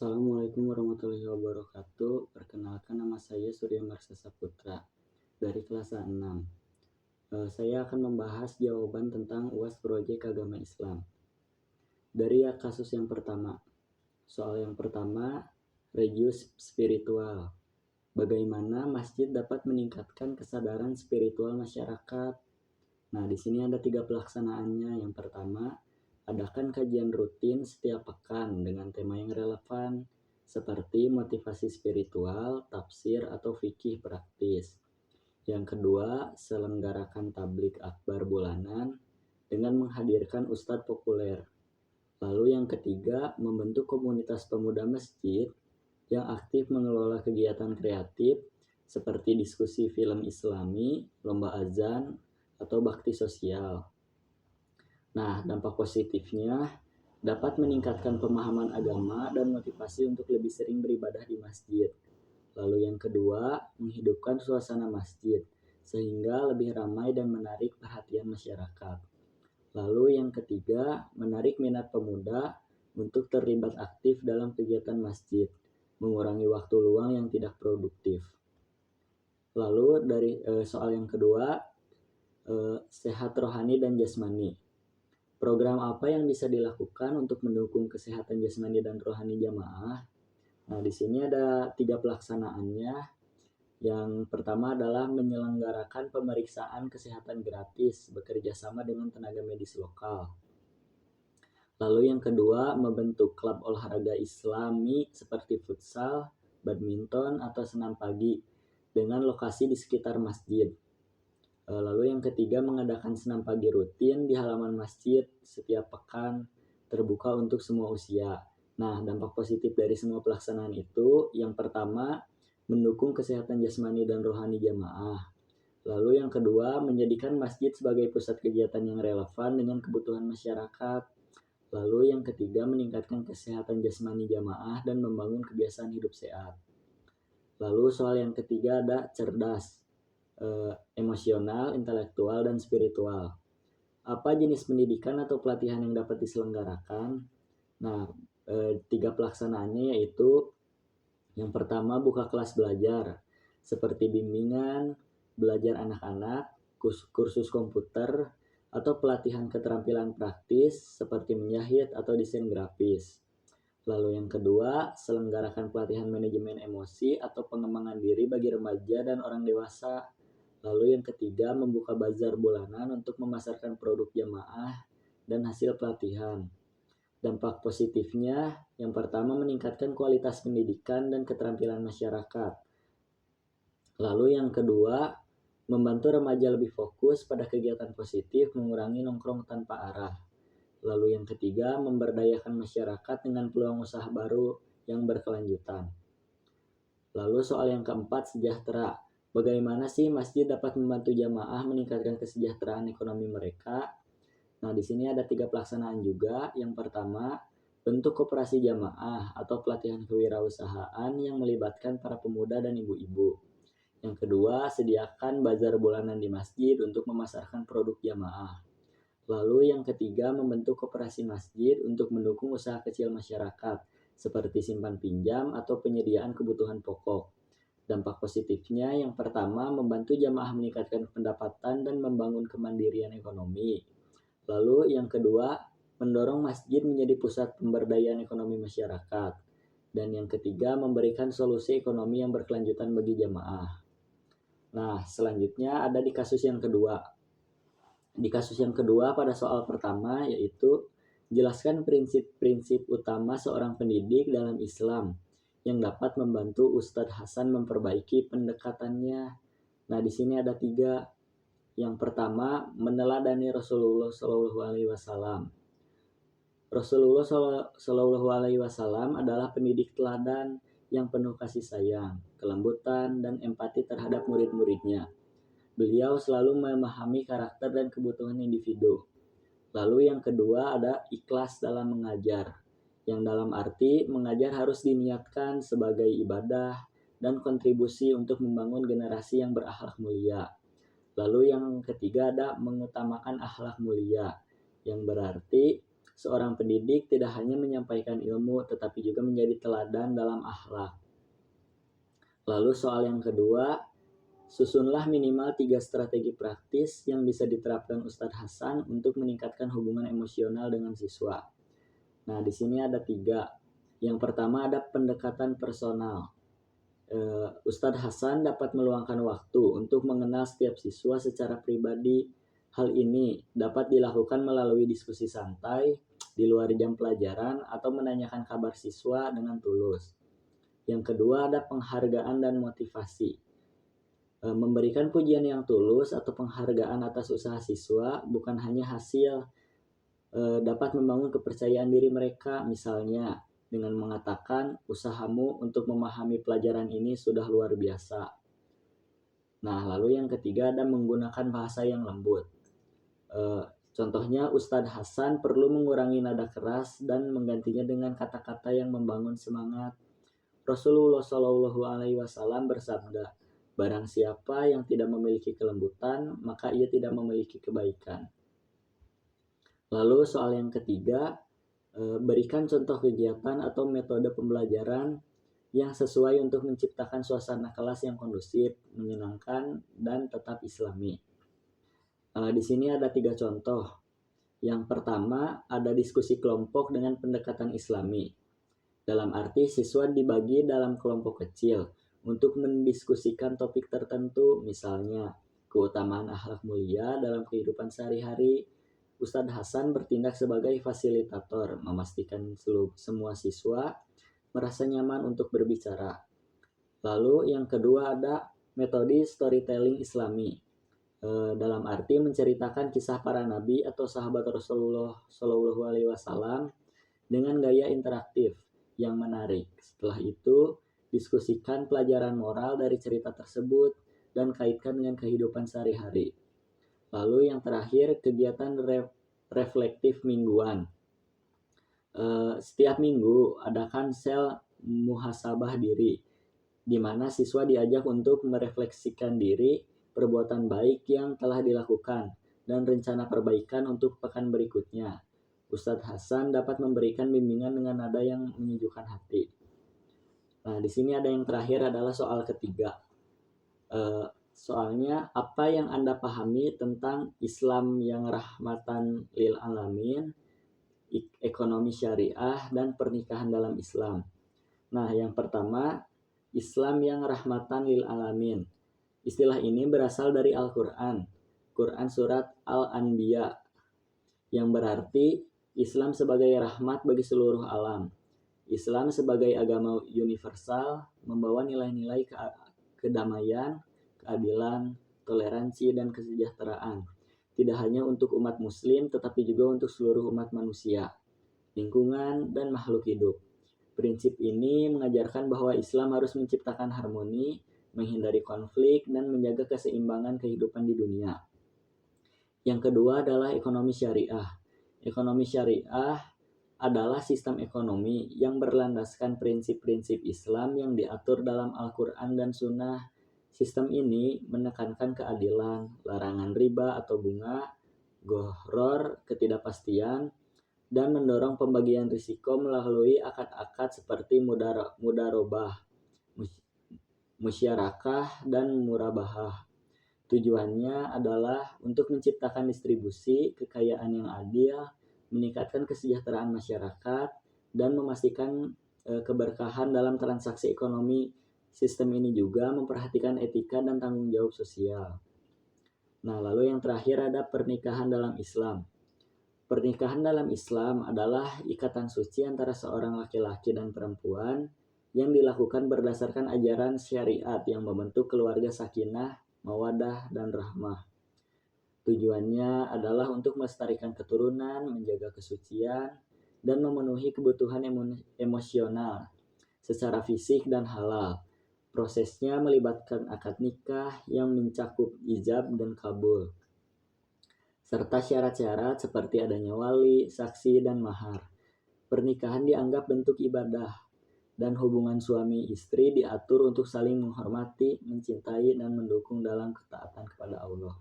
Assalamualaikum warahmatullahi wabarakatuh. Perkenalkan, nama saya Surya Marsha Saputra dari kelas A6. Saya akan membahas jawaban tentang UAS Proyek Agama Islam. Dari kasus yang pertama. Soal yang pertama, regius spiritual. Bagaimana masjid dapat meningkatkan kesadaran spiritual masyarakat? Nah, di sini ada 3 pelaksanaannya. Yang pertama, adakan kajian rutin setiap pekan dengan tema yang relevan, seperti motivasi spiritual, tafsir, atau fikih praktis. Yang kedua, selenggarakan tablik akbar bulanan dengan menghadirkan ustadz populer. Lalu yang ketiga, membentuk komunitas pemuda masjid yang aktif mengelola kegiatan kreatif seperti diskusi film Islami, lomba azan, atau bakti sosial. Nah, dampak positifnya dapat meningkatkan pemahaman agama dan motivasi untuk lebih sering beribadah di masjid. Lalu yang kedua, menghidupkan suasana masjid sehingga lebih ramai dan menarik perhatian masyarakat. Lalu yang ketiga, menarik minat pemuda untuk terlibat aktif dalam kegiatan masjid, mengurangi waktu luang yang tidak produktif. Lalu dari soal yang kedua, sehat rohani dan jasmani. Program apa yang bisa dilakukan untuk mendukung kesehatan jasmani dan rohani jamaah? Nah, di sini ada 3 pelaksanaannya. Yang pertama adalah menyelenggarakan pemeriksaan kesehatan gratis bekerja sama dengan tenaga medis lokal. Lalu yang kedua, membentuk klub olahraga Islami seperti futsal, badminton, atau senam pagi dengan lokasi di sekitar masjid. Lalu yang ketiga, mengadakan senam pagi rutin di halaman masjid setiap pekan, terbuka untuk semua usia. Nah, dampak positif dari semua pelaksanaan itu, yang pertama, mendukung kesehatan jasmani dan rohani jamaah. Lalu yang kedua, menjadikan masjid sebagai pusat kegiatan yang relevan dengan kebutuhan masyarakat. Lalu yang ketiga, meningkatkan kesehatan jasmani jamaah dan membangun kebiasaan hidup sehat. Lalu soal yang ketiga ada cerdas, emosional, intelektual, dan spiritual. Apa jenis pendidikan atau pelatihan yang dapat diselenggarakan? Nah, 3 pelaksanaannya yaitu yang pertama, buka kelas belajar seperti bimbingan, belajar anak-anak, kursus komputer, atau pelatihan keterampilan praktis seperti menjahit atau desain grafis. Lalu yang kedua, selenggarakan pelatihan manajemen emosi atau pengembangan diri bagi remaja dan orang dewasa. Lalu yang ketiga, membuka bazar bulanan untuk memasarkan produk jamaah dan hasil pelatihan. Dampak positifnya, yang pertama, meningkatkan kualitas pendidikan dan keterampilan masyarakat. Lalu yang kedua, membantu remaja lebih fokus pada kegiatan positif, mengurangi nongkrong tanpa arah. Lalu yang ketiga, memberdayakan masyarakat dengan peluang usaha baru yang berkelanjutan. Lalu soal yang keempat, sejahtera. Bagaimana sih masjid dapat membantu jamaah meningkatkan kesejahteraan ekonomi mereka? Nah, di sini ada 3 pelaksanaan juga. Yang pertama, bentuk koperasi jamaah atau pelatihan kewirausahaan yang melibatkan para pemuda dan ibu-ibu. Yang kedua, sediakan bazar bulanan di masjid untuk memasarkan produk jamaah. Lalu yang ketiga, membentuk koperasi masjid untuk mendukung usaha kecil masyarakat, seperti simpan pinjam atau penyediaan kebutuhan pokok. Dampak positifnya, yang pertama, membantu jamaah meningkatkan pendapatan dan membangun kemandirian ekonomi. Lalu yang kedua, mendorong masjid menjadi pusat pemberdayaan ekonomi masyarakat. Dan yang ketiga, memberikan solusi ekonomi yang berkelanjutan bagi jamaah. Nah, selanjutnya ada di kasus yang kedua. Di kasus yang kedua pada soal pertama yaitu jelaskan prinsip-prinsip utama seorang pendidik dalam Islam yang dapat membantu Ustadz Hasan memperbaiki pendekatannya. Nah, di sini ada 3. Yang pertama, meneladani Rasulullah SAW. Rasulullah SAW adalah pendidik teladan yang penuh kasih sayang, kelembutan, dan empati terhadap murid-muridnya. Beliau selalu memahami karakter dan kebutuhan individu. Lalu yang kedua ada ikhlas dalam mengajar, yang dalam arti mengajar harus diniatkan sebagai ibadah dan kontribusi untuk membangun generasi yang berakhlak mulia. Lalu yang ketiga ada mengutamakan akhlak mulia, yang berarti seorang pendidik tidak hanya menyampaikan ilmu, tetapi juga menjadi teladan dalam akhlak. Lalu soal yang kedua, susunlah minimal 3 strategi praktis yang bisa diterapkan Ustadz Hasan untuk meningkatkan hubungan emosional dengan siswa. Nah, di sini ada 3. Yang pertama ada pendekatan personal. Ustadz Hasan dapat meluangkan waktu untuk mengenal setiap siswa secara pribadi. Hal ini dapat dilakukan melalui diskusi santai di luar jam pelajaran atau menanyakan kabar siswa dengan tulus. Yang kedua ada penghargaan dan motivasi. Memberikan pujian yang tulus atau penghargaan atas usaha siswa bukan hanya hasil, dapat membangun kepercayaan diri mereka, misalnya dengan mengatakan usahamu untuk memahami pelajaran ini sudah luar biasa. Nah, lalu yang ketiga ada menggunakan bahasa yang lembut. Contohnya Ustadz Hasan perlu mengurangi nada keras dan menggantinya dengan kata-kata yang membangun semangat. Rasulullah Shallallahu Alaihi Wasallam bersabda, barang siapa yang tidak memiliki kelembutan, maka ia tidak memiliki kebaikan. Lalu soal yang ketiga, berikan contoh kegiatan atau metode pembelajaran yang sesuai untuk menciptakan suasana kelas yang kondusif, menyenangkan, dan tetap islami. Di sini ada 3 contoh. Yang pertama, ada diskusi kelompok dengan pendekatan islami. Dalam arti siswa dibagi dalam kelompok kecil untuk mendiskusikan topik tertentu, misalnya keutamaan akhlak mulia dalam kehidupan sehari-hari. Ustadz Hasan bertindak sebagai fasilitator, memastikan semua siswa merasa nyaman untuk berbicara. Lalu yang kedua ada metode storytelling islami. Dalam arti menceritakan kisah para nabi atau sahabat Rasulullah Shallallahu Alaihi Wasallam dengan gaya interaktif yang menarik. Setelah itu, diskusikan pelajaran moral dari cerita tersebut dan kaitkan dengan kehidupan sehari-hari. Lalu yang terakhir, kegiatan reflektif mingguan. Setiap minggu adakan sel muhasabah diri, di mana siswa diajak untuk merefleksikan diri, perbuatan baik yang telah dilakukan, dan rencana perbaikan untuk pekan berikutnya. Ustadz Hasan dapat memberikan bimbingan dengan nada yang menyejukkan hati. Nah, di sini ada yang terakhir adalah soal ketiga. Soalnya, apa yang Anda pahami tentang Islam yang rahmatan lil alamin, ekonomi syariah, dan pernikahan dalam Islam? Nah, yang pertama, Islam yang rahmatan lil alamin. Istilah ini berasal dari Al-Quran, Quran surat Al-Anbiya, yang berarti Islam sebagai rahmat bagi seluruh alam. Islam sebagai agama universal membawa nilai-nilai kedamaian, keadilan, toleransi, dan kesejahteraan. Tidak hanya untuk umat muslim, tetapi juga untuk seluruh umat manusia, lingkungan, dan makhluk hidup. Prinsip ini mengajarkan bahwa Islam harus menciptakan harmoni, menghindari konflik, dan menjaga keseimbangan kehidupan di dunia. Yang kedua adalah ekonomi syariah. Ekonomi syariah adalah sistem ekonomi yang berlandaskan prinsip-prinsip Islam yang diatur dalam Al-Quran dan Sunnah. Sistem ini menekankan keadilan, larangan riba atau bunga, ghror, ketidakpastian, dan mendorong pembagian risiko melalui akad-akad seperti mudarobah, musyarakah, dan murabahah. Tujuannya adalah untuk menciptakan distribusi kekayaan yang adil, meningkatkan kesejahteraan masyarakat, dan memastikan keberkahan dalam transaksi ekonomi. Sistem ini juga memperhatikan etika dan tanggung jawab sosial. Nah, lalu yang terakhir ada pernikahan dalam Islam. Pernikahan dalam Islam adalah ikatan suci antara seorang laki-laki dan perempuan yang dilakukan berdasarkan ajaran syariat yang membentuk keluarga sakinah, mawadah, dan rahmah. Tujuannya adalah untuk melestarikan keturunan, menjaga kesucian, dan memenuhi kebutuhan emosional secara fisik dan halal. Prosesnya melibatkan akad nikah yang mencakup ijab dan kabul, serta syarat-syarat seperti adanya wali, saksi, dan mahar. Pernikahan dianggap bentuk ibadah, dan hubungan suami istri diatur untuk saling menghormati, mencintai, dan mendukung dalam ketaatan kepada Allah.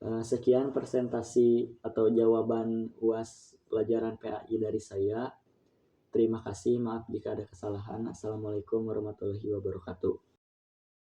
Sekian presentasi atau jawaban UAS pelajaran PAI dari saya. Terima kasih, maaf jika ada kesalahan. Assalamualaikum warahmatullahi wabarakatuh.